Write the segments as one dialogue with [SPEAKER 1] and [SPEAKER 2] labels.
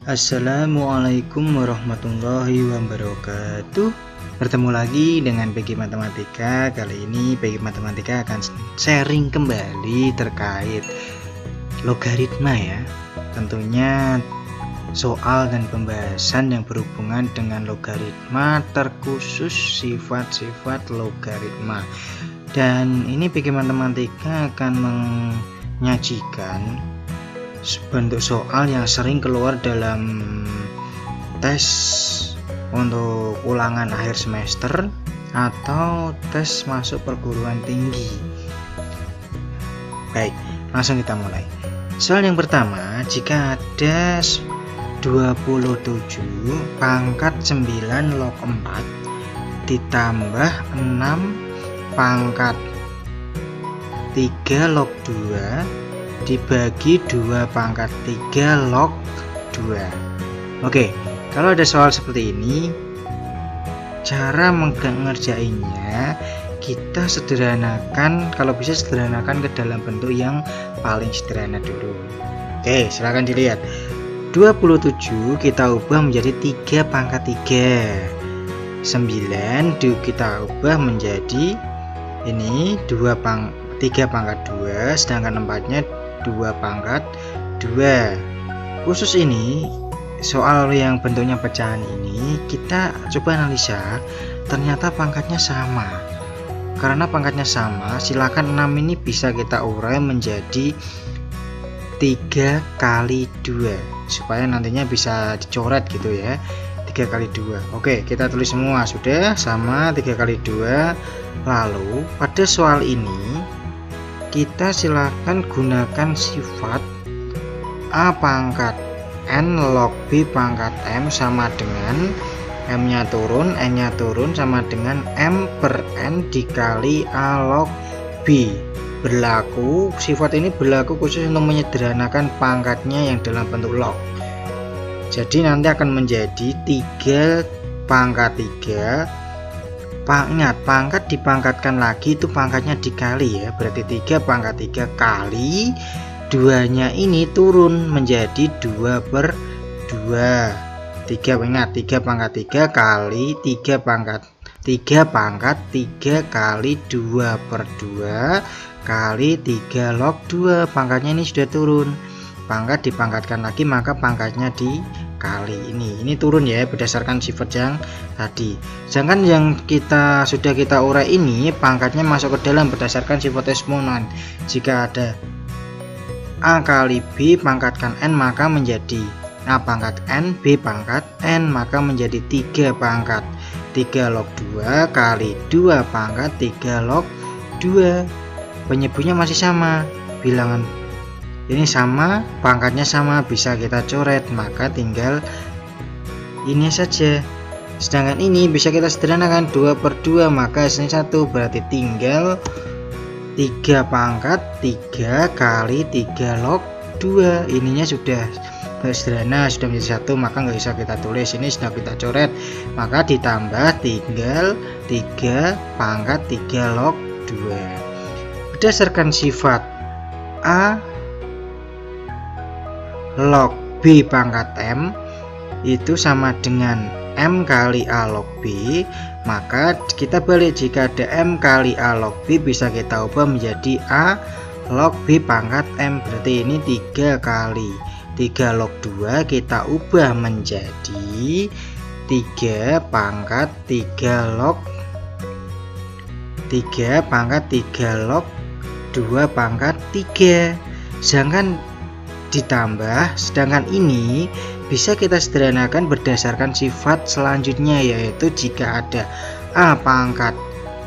[SPEAKER 1] Assalamualaikum warahmatullahi wabarakatuh. Bertemu lagi dengan PG Matematika. Kali ini PG Matematika akan sharing kembali terkait logaritma ya. Tentunya soal dan pembahasan yang berhubungan dengan logaritma, terkhusus sifat-sifat logaritma. Dan ini PG Matematika akan menyajikan bentuk soal yang sering keluar dalam tes untuk ulangan akhir semester atau tes masuk perguruan tinggi. Baik, langsung kita mulai. Soal yang pertama, jika ada 27 pangkat 9 log 4 ditambah 6 pangkat 3 log 2 dibagi 2 pangkat 3 log 2. Oke, kalau ada soal seperti ini, cara mengerjainnya kita sederhanakan, kalau bisa sederhanakan ke dalam bentuk yang paling sederhana dulu. Oke, silahkan dilihat. 27 kita ubah menjadi 3 pangkat 3. 9 kita ubah menjadi ini 3 pangkat 2, sedangkan 4-nya 2 pangkat 2. Khusus ini soal yang bentuknya pecahan ini kita coba analisa, ternyata pangkatnya sama. Karena pangkatnya sama, silakan 6 ini bisa kita urai menjadi 3 kali 2 supaya nantinya bisa dicoret gitu ya. 3 kali 2. Oke, kita tulis semua sudah sama 3 kali 2. Lalu pada soal ini kita silakan gunakan sifat A pangkat N log B pangkat M sama dengan M nya turun, N nya turun sama dengan M per N dikali A log B. Berlaku, sifat ini berlaku khusus untuk menyederhanakan pangkatnya yang dalam bentuk log. Jadi nanti akan menjadi 3 pangkat 3. Ingat, pangkat dipangkatkan lagi itu pangkatnya dikali ya, berarti 3 pangkat 3 kali 2 nya ini turun menjadi 2 per 2. 3, ingat 3 pangkat 3 kali 3 pangkat 3 kali 2 per 2 kali 3 log 2. Pangkatnya ini sudah turun, pangkat dipangkatkan lagi maka pangkatnya dikali ini turun ya berdasarkan sifat yang tadi. Sedangkan yang sudah kita urai ini pangkatnya masuk ke dalam berdasarkan sifat eksponen. Jika ada A kali B pangkatkan N maka menjadi A pangkat N, B pangkat N, maka menjadi 3 pangkat 3 log 2 kali 2 pangkat 3 log 2. Penyebutnya masih sama, bilangan ini sama, pangkatnya sama, bisa kita coret, maka tinggal ini saja. Sedangkan ini bisa kita sederhanakan 2 per 2 maka hasilnya 1, berarti tinggal 3 pangkat 3 kali 3 log 2. Ininya sudah sederhana, sudah menjadi 1, maka nggak bisa kita tulis, ini sudah kita coret, maka ditambah tinggal 3 pangkat 3 log 2. Berdasarkan sifat A log B pangkat M itu sama dengan M kali A log B, maka kita balik, jika ada M kali A log B bisa kita ubah menjadi A log B pangkat M, berarti ini 3 kali 3 log 2 kita ubah menjadi 3 pangkat 3 log 3 pangkat 3 log 2 pangkat 3. Sedangkan ini bisa kita sederhanakan berdasarkan sifat selanjutnya, yaitu jika ada A pangkat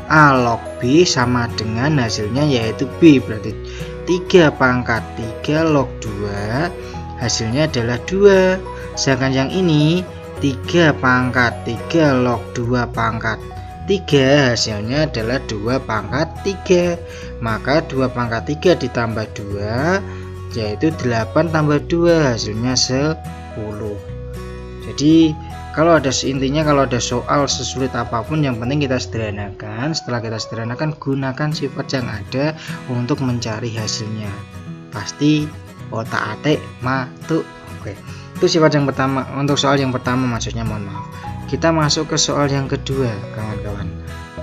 [SPEAKER 1] A log B sama dengan hasilnya yaitu B, berarti 3 pangkat 3 log 2 hasilnya adalah 2. Sedangkan yang ini 3 pangkat 3 log 2 pangkat 3 hasilnya adalah 2 pangkat 3, maka 2 pangkat 3 ditambah 2 yaitu 8 tambah 2 hasilnya 10. Jadi kalau ada soal sesulit apapun yang penting kita sederhanakan. Setelah kita sederhanakan, gunakan sifat yang ada untuk mencari hasilnya, pasti otak-atik matu. Oke, Itu sifat yang pertama, untuk soal yang pertama maksudnya, mohon maaf. Kita masuk ke soal yang kedua, kawan-kawan.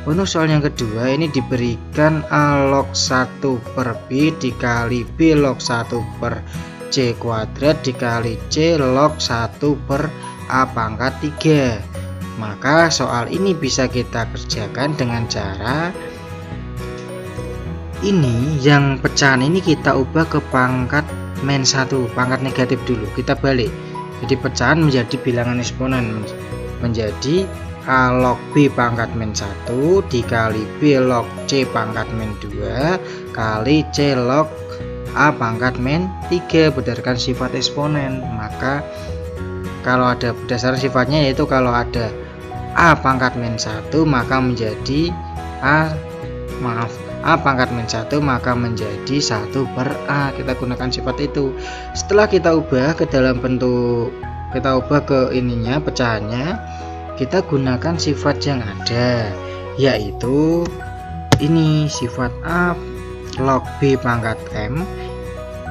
[SPEAKER 1] Untuk soal yang kedua ini diberikan A log 1 per B dikali B log 1 per C kuadrat dikali C log 1 per A pangkat 3. Maka soal ini bisa kita kerjakan dengan cara ini, yang pecahan ini kita ubah ke pangkat min 1, pangkat negatif dulu, kita balik. Jadi pecahan menjadi bilangan eksponen, menjadi A log B pangkat min 1 dikali B log C pangkat min 2 kali C log A pangkat min 3 berdasarkan sifat eksponen. Maka kalau ada berdasarkan sifatnya, yaitu kalau ada A pangkat min 1 maka menjadi A pangkat min 1 maka menjadi 1 per A. Kita gunakan sifat itu. Setelah kita ubah ke dalam bentuk, kita ubah ke ininya, pecahannya, kita gunakan sifat yang ada, yaitu ini sifat A log B pangkat M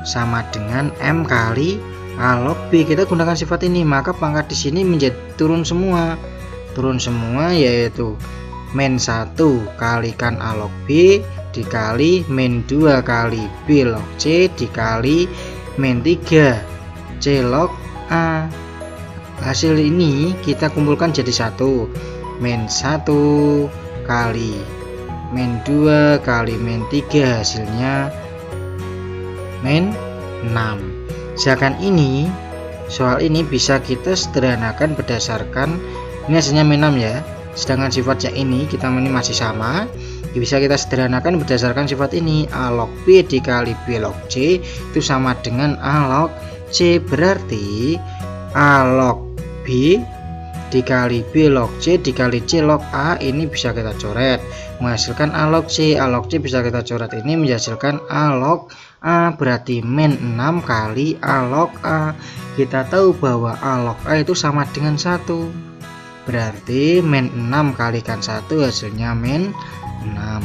[SPEAKER 1] sama dengan M kali A log B. Kita gunakan sifat ini, maka pangkat di sini menjadi turun semua, yaitu min 1 kalikan A log B dikali min 2 kali B log C dikali min 3 C log A. Hasil ini kita kumpulkan jadi 1, min 1 kali min 2 kali min 3 hasilnya min 6. Sedangkan ini, soal ini bisa kita sederhanakan berdasarkan ini hasilnya min 6 ya. Sedangkan sifatnya ini kita ini masih sama, bisa kita sederhanakan berdasarkan sifat ini. A log B dikali B log C itu sama dengan A log C, berarti A log B dikali B log C dikali C log A ini bisa kita coret menghasilkan A log C. A log C bisa kita coret ini menghasilkan A log A, berarti min 6 kali A log A. Kita tahu bahwa A log A itu sama dengan 1, berarti min 6 kalikan 1 hasilnya min 6.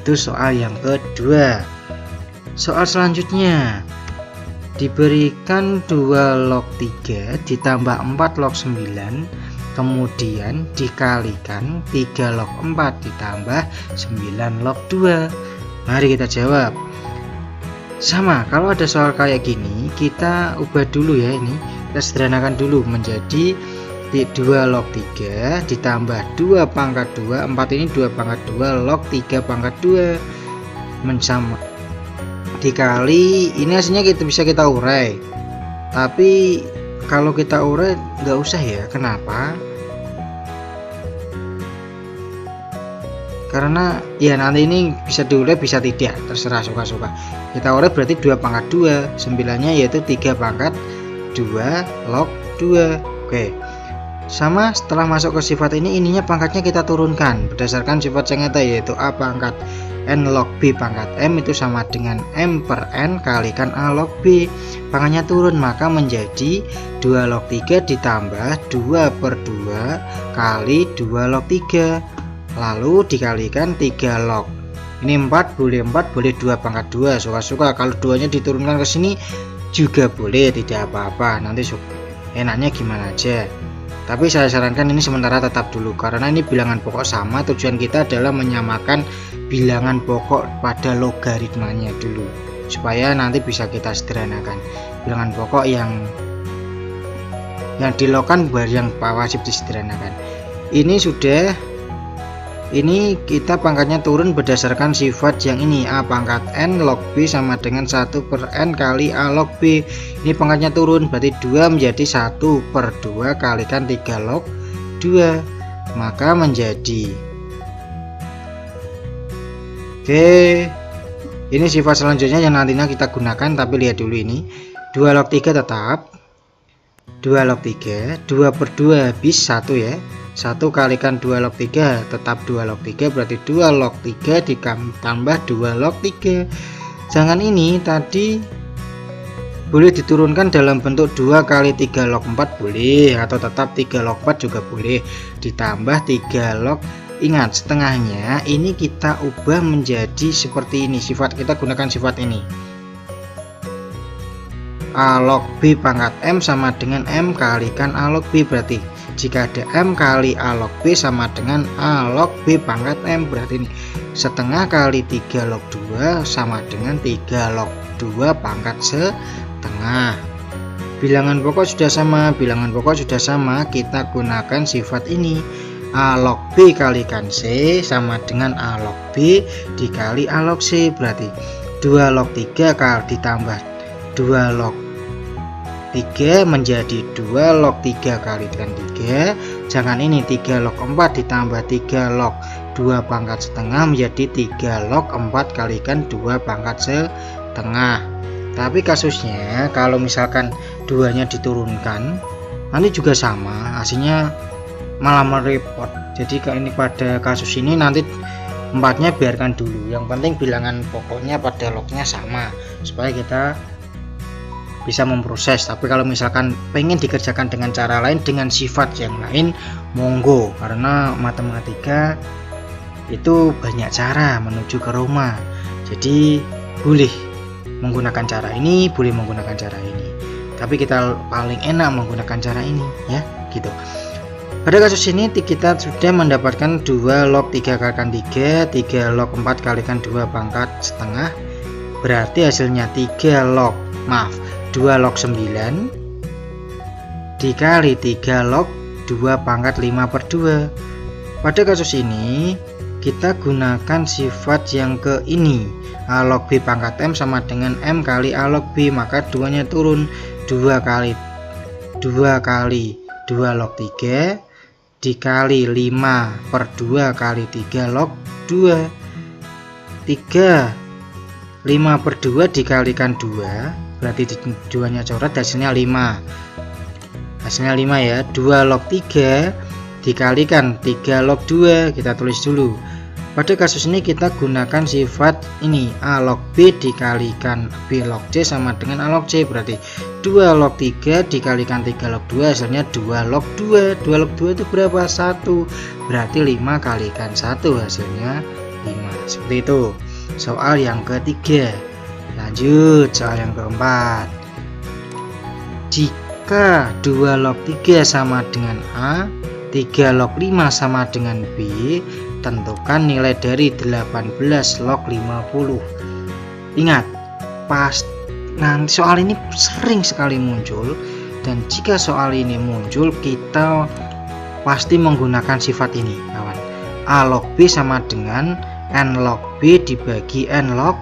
[SPEAKER 1] Itu soal yang kedua. Soal selanjutnya diberikan 2 log 3 ditambah 4 log 9 kemudian dikalikan 3 log 4 ditambah 9 log 2. Mari kita jawab. Sama, kalau ada soal kayak gini kita ubah dulu ya, ini kita sederhanakan dulu menjadi 2 log 3 ditambah 2 pangkat 2, 4 ini 2 pangkat 2 log 3 pangkat 2 mensama dikali ini, hasilnya kita bisa kita urai, tapi kalau kita urai nggak usah ya. Kenapa? Karena ya nanti ini bisa diurai bisa tidak, terserah suka-suka. Kita urai berarti 2 pangkat 2, 9-nya yaitu 3 pangkat 2 log 2. Oke, sama, setelah masuk ke sifat ini, ininya pangkatnya kita turunkan berdasarkan sifat sengketa, yaitu A pangkat N log B pangkat M itu sama dengan M per N kalikan A log B. Pangkatnya turun maka menjadi 2 log 3 ditambah 2 per 2 kali 2 log 3 lalu dikalikan 3 log. Ini 4 boleh 4, boleh 2 pangkat 2, suka-suka. Kalau 2 nya diturunkan ke sini juga boleh, tidak apa-apa, nanti enaknya gimana aja. Tapi saya sarankan ini sementara tetap dulu, karena ini bilangan pokok sama. Tujuan kita adalah menyamakan bilangan pokok pada logaritmanya dulu, supaya nanti bisa kita sederhanakan. Bilangan pokok yang dilokan yang wajib disederhanakan. Ini sudah, ini kita pangkatnya turun berdasarkan sifat yang ini, A pangkat N log B sama dengan 1 per N kali A log B. Ini pangkatnya turun, berarti 2 menjadi 1 per 2 kalikan 3 log 2, maka menjadi, oke, ini sifat selanjutnya yang nantinya kita gunakan. Tapi lihat dulu ini 2 log 3 tetap 2 log 3, 2 per 2 habis 1 ya, 1 kalikan 2 log 3 tetap 2 log 3, berarti 2 log 3 ditambah 2 log 3. Jangan ini tadi boleh diturunkan dalam bentuk 2 kali 3 log 4 boleh, atau tetap 3 log 4 juga boleh, ditambah 3 log. Ingat, setengahnya ini kita ubah menjadi seperti ini, sifat kita gunakan sifat ini. A log B pangkat M sama dengan M kalikan A log B. Berarti jika ada M kali A log B sama dengan A log B pangkat M. Berarti ini setengah kali 3 log 2 sama dengan 3 log 2 pangkat setengah. Bilangan pokok sudah sama, kita gunakan sifat ini. A log B kalikan C sama dengan A log B dikali A log C. Berarti 2 log 3 kali ditambah 2 log 3 menjadi 2 log 3 kali dengan 3. Jangan ini 3 log 4 ditambah 3 log 2 pangkat setengah menjadi 3 log 4 kalikan 2 pangkat setengah. Tapi kasusnya kalau misalkan 2-nya diturunkan nanti juga sama, hasilnya malah merepot. Jadi ini pada kasus ini nanti 4-nya biarkan dulu, yang penting bilangan pokoknya pada lognya sama supaya kita bisa memproses. Tapi kalau misalkan pengen dikerjakan dengan cara lain, dengan sifat yang lain, monggo, karena matematika itu banyak cara menuju ke Roma. Jadi boleh menggunakan cara ini, boleh menggunakan cara ini, tapi kita paling enak menggunakan cara ini ya, gitu. Pada kasus ini kita sudah mendapatkan 2 log 3 kalikan 3, 3 log 4 kalikan 2 pangkat setengah. Berarti hasilnya 2 log 9 dikali 3 log 2 pangkat 5/2. Pada kasus ini kita gunakan sifat yang ke ini, A log B pangkat M sama dengan M kali A log B, maka 2-nya turun, 2 kali 2 log 3 dikali 5/2 kali 3 log 2. 3 5/2 dikalikan 2, berarti 2-nya coret, hasilnya 5. Hasilnya 5 ya. 2 log 3 dikalikan 3 log 2, kita tulis dulu. Pada kasus ini kita gunakan sifat ini, A log B dikalikan B log C sama dengan A log C. Berarti 2 log 3 dikalikan 3 log 2, hasilnya 2 log 2. 2 log 2 itu berapa? 1. Berarti 5 kalikan 1, hasilnya 5. Seperti itu soal yang ketiga. Lanjut soal yang keempat. Jika 2 log 3 sama dengan A, 3 log 5 sama dengan B, tentukan nilai dari 18 log 50. Ingat, nanti soal ini sering sekali muncul, dan jika soal ini muncul kita pasti menggunakan sifat ini, kawan. A log B sama dengan N log B dibagi N log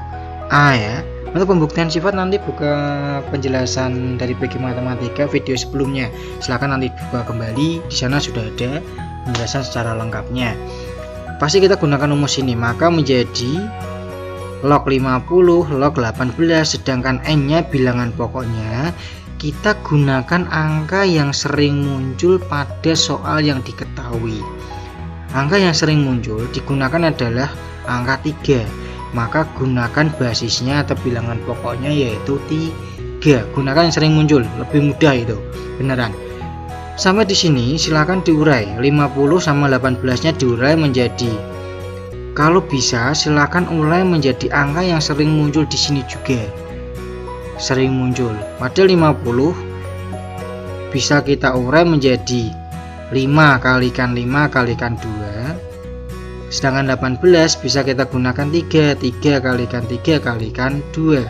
[SPEAKER 1] A ya. Untuk pembuktian sifat nanti buka penjelasan dari PG Matematika video sebelumnya. Silahkan nanti buka kembali, di sana sudah ada penjelasan secara lengkapnya. Pasti kita gunakan rumus ini, maka menjadi log 50 log 18, sedangkan N-nya bilangan pokoknya kita gunakan angka yang sering muncul pada soal yang diketahui. Angka yang sering muncul digunakan adalah angka 3, maka gunakan basisnya atau bilangan pokoknya yaitu 3. Gunakan yang sering muncul, lebih mudah itu, beneran. Sampai di sini silahkan diurai, 50 sama 18-nya diurai menjadi, kalau bisa silahkan urai menjadi angka yang sering muncul di sini juga. Sering muncul. Pada 50 bisa kita urai menjadi 5 kalikan 5 kalikan 2. Sedangkan 18 bisa kita gunakan 3 kalikan 3 kalikan 2.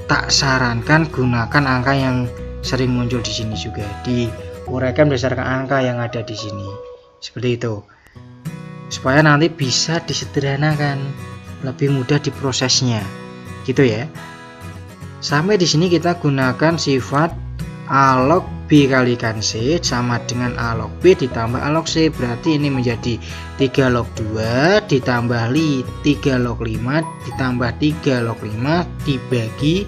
[SPEAKER 1] Tak sarankan gunakan angka yang sering muncul di sini juga, diuraikan berdasarkan angka yang ada di sini, seperti itu, supaya nanti bisa disederhanakan, lebih mudah diprosesnya, gitu ya. Sampai di sini kita gunakan sifat A log B kalikan C sama dengan A log B ditambah A log C. Berarti ini menjadi 3 log 2 ditambah 3 log 5 ditambah 3 log 5 dibagi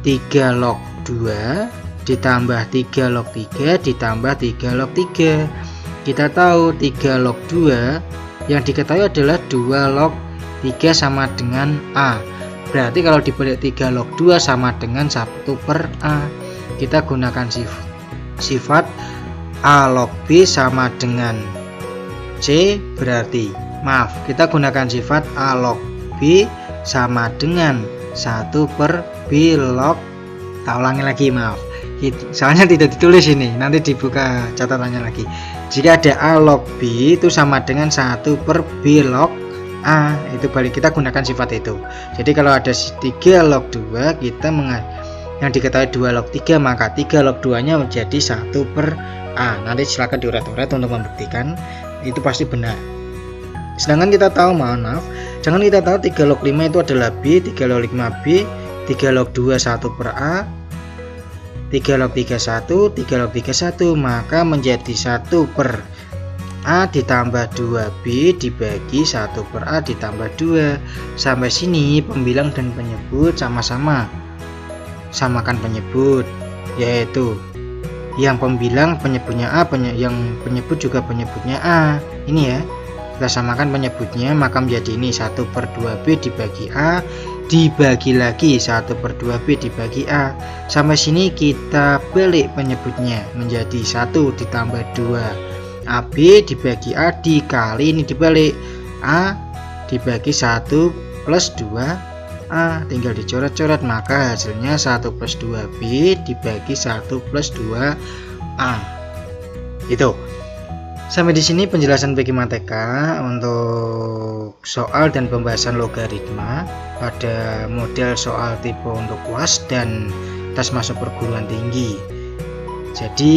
[SPEAKER 1] 3 log 2 ditambah 3 log 3 ditambah 3 log 3. Kita tahu 3 log 2 yang diketahui adalah 2 log 3 sama dengan A. Berarti kalau dibalik 3 log 2 sama dengan 1/A. Kita gunakan sifat A log B sama dengan C, berarti kita gunakan sifat A log B sama dengan 1/B. B log, tak ulangi lagi, maaf, soalnya tidak ditulis ini, nanti dibuka catatannya lagi. Jika ada A log B itu sama dengan 1 per B log A, itu balik kita gunakan sifat itu. Jadi kalau ada 3 log 2, kita yang diketahui 2 log 3, maka 3 log 2 nya menjadi 1 per A. Nanti silakan diurat-urat untuk membuktikan itu pasti benar. Sedangkan kita tahu, jangan kita tahu 3 log 5 itu adalah B, 3 log 5 B, 3 log 2 1 per A, 3 log 3 1, 3 log 3 1, maka menjadi 1 per A ditambah 2B dibagi 1 per A ditambah 2. Sampai sini pembilang dan penyebut sama-sama samakan penyebut, yaitu yang pembilang penyebutnya A, yang penyebut juga penyebutnya A. Ini ya, kita samakan penyebutnya, maka menjadi ini 1 per 2B dibagi A dibagi lagi 1 per 2B dibagi A. Sampai sini kita balik penyebutnya menjadi 1 ditambah 2 AB dibagi A dikali ini dibalik A dibagi 1 plus 2 A, tinggal dicoret-coret, maka hasilnya 1 plus 2B dibagi 1 plus 2 A. Itu. Sampai di sini penjelasan bagi matematika untuk soal dan pembahasan logaritma pada model soal tipe untuk UAS dan tes masuk perguruan tinggi. Jadi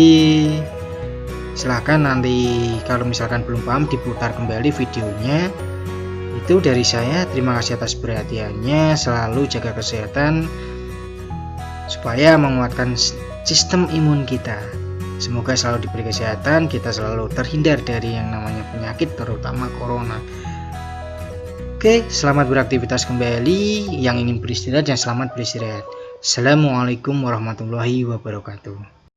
[SPEAKER 1] silahkan nanti kalau misalkan belum paham diputar kembali videonya. Itu dari saya, terima kasih atas perhatiannya, selalu jaga kesehatan supaya menguatkan sistem imun kita. Semoga selalu diberi kesehatan, kita selalu terhindar dari yang namanya penyakit, terutama corona. Oke, selamat beraktivitas kembali. Yang ingin beristirahat, jangan selamat beristirahat. Assalamualaikum warahmatullahi wabarakatuh.